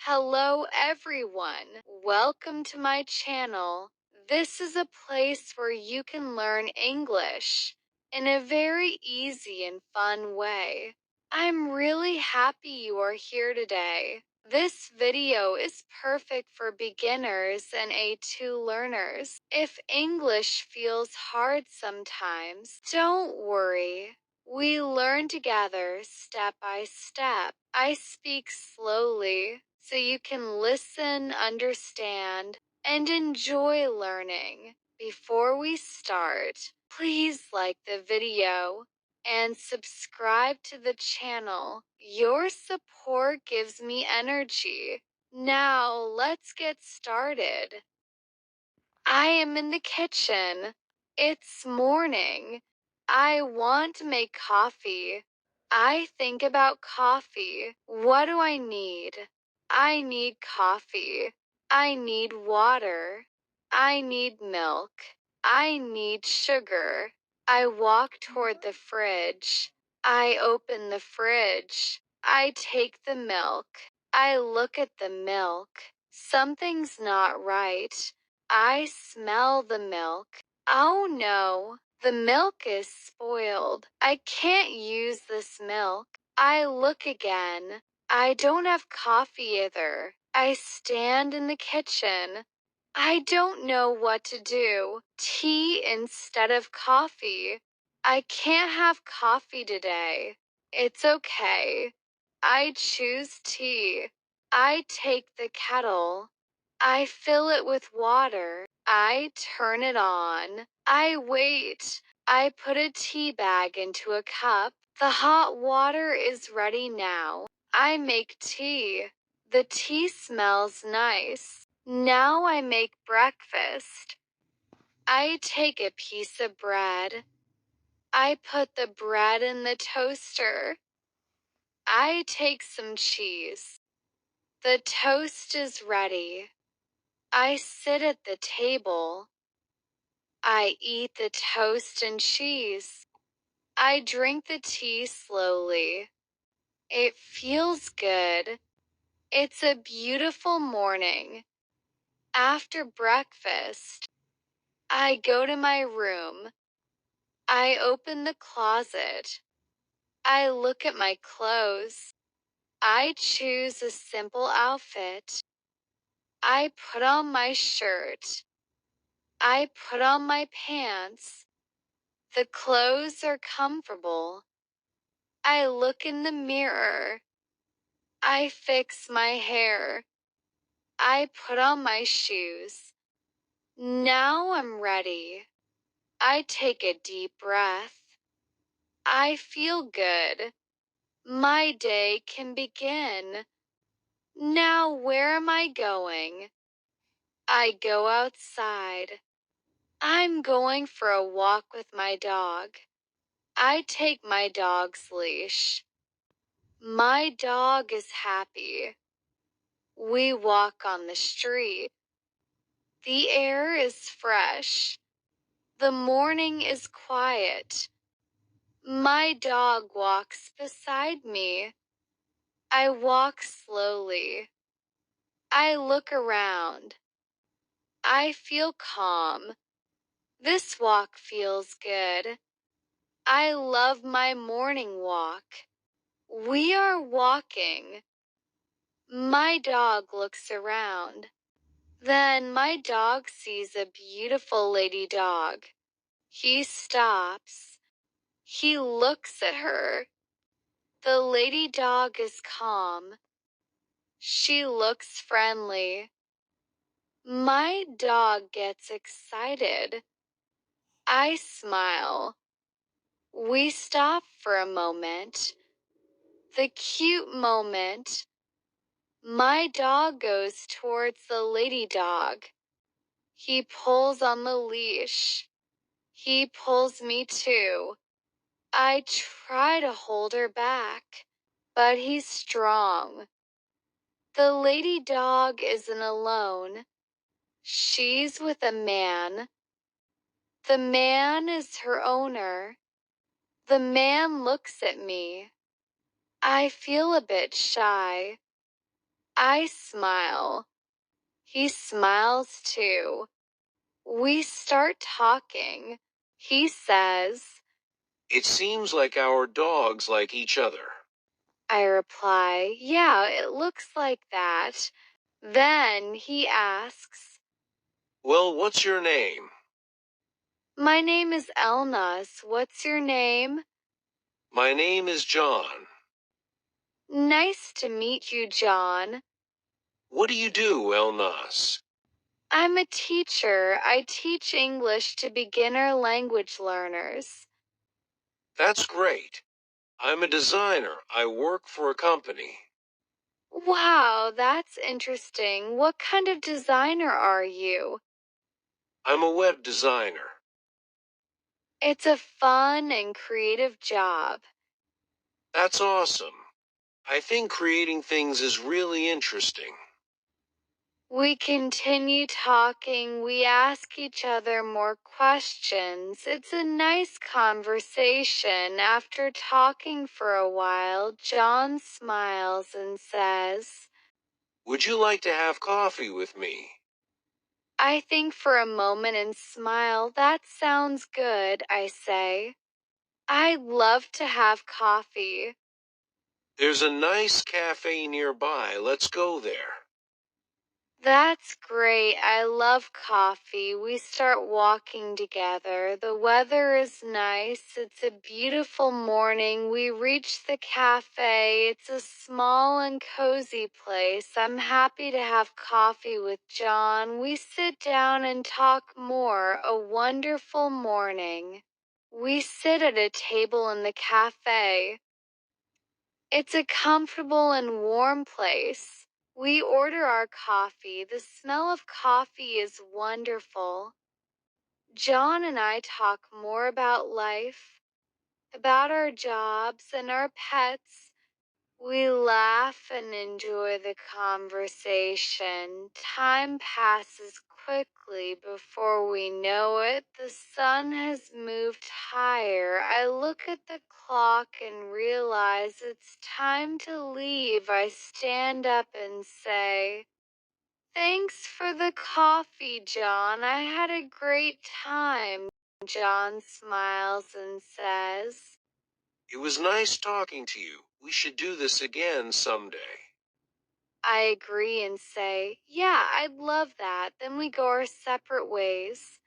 Hello everyone. Welcome to my channel. This is a place where you can learn English in a very easy and fun way. I'm really happy you are here today. This video is perfect for beginners and A2 learners. If English feels hard sometimes, don't worry. We learn together step by step. I speak slowly so you can listen, understand, and enjoy learning. Before we start, please like the video and subscribe to the channel. Your support gives me energy. Now let's get started. I am in the kitchen. It's morning. I want to make coffee. I think about coffee. What do I need? I need coffee. I need water. I need milk. I need sugar. I walk toward the fridge. I open the fridge. I take the milk. I look at the milk. Something's not right. I smell the milk. Oh no, the milk is spoiled. I can't use this milk. I look again. I don't have coffee either. I stand in the kitchen. I don't know what to do. Tea instead of coffee. I can't have coffee today. It's okay. I choose tea. I take the kettle. I fill it with water. I turn it on. I wait. I put a tea bag into a cup. The hot water is ready now. I make tea. The tea smells nice. Now I make breakfast. I take a piece of bread. I put the bread in the toaster. I take some cheese. The toast is ready. I sit at the table. I eat the toast and cheese. I drink the tea slowly. It feels good. It's a beautiful morning. After breakfast, I go to my room. I open the closet. I look at my clothes. I choose a simple outfit. I put on my shirt. I put on my pants. The clothes are comfortable. I look in the mirror. I fix my hair. I put on my shoes. Now I'm ready. I take a deep breath. I feel good. My day can begin. Now where am I going? I go outside. I'm going for a walk with my dog. I take my dog's leash. My dog is happy. We walk on the street. The air is fresh. The morning is quiet. My dog walks beside me. I walk slowly. I look around. I feel calm. This walk feels good. I love my morning walk. We are walking. My dog looks around. Then my dog sees a beautiful lady dog. He stops. He looks at her. The lady dog is calm. She looks friendly. My dog gets excited. I smile. We stop for a moment. The cute moment. My dog goes towards the lady dog. He pulls on the leash. He pulls me too. I try to hold her back, but he's strong. The lady dog isn't alone. She's with a man. The man is her owner. The man looks at me. I feel a bit shy. I smile. He smiles too. We start talking. He says, It seems like our dogs like each other. I reply, yeah, it looks like that. Then he asks, Well, what's your name? my name is Elnas. What's your name? My name is John. Nice to meet you, John. What do you do, El Nas? I'm a teacher. I teach English to beginner language learners. That's great. I'm a designer. I work for a company. Wow, that's interesting. What kind of designer are you? I'm a web designer. It's a fun and creative job. That's awesome. I think creating things is really interesting. We continue talking. We ask each other more questions. It's a nice conversation. After talking for a while, John smiles and says, Would you like to have coffee with me? I think for a moment and smile. That sounds good, I say. I'd love to have coffee. There's a nice cafe nearby. Let's go there. That's great. I love coffee. We start walking together. The weather is nice. It's a beautiful morning. We reach the cafe. It's a small and cozy place. I'm happy to have coffee with John. We sit down and talk more. A wonderful morning. We sit at a table in the cafe. It's a comfortable and warm place. We order our coffee. The smell of coffee is wonderful. John and I talk more about life, about our jobs and our pets. We laugh and enjoy the conversation. Time passes quickly before we know it. The sun has moved higher. I look at the clock and realize it's time to leave. I stand up and say, thanks for the coffee, John. I had a great time. John smiles and says, It was nice talking to you. We should do this again someday. I agree and say, yeah, I'd love that. Then we go our separate ways.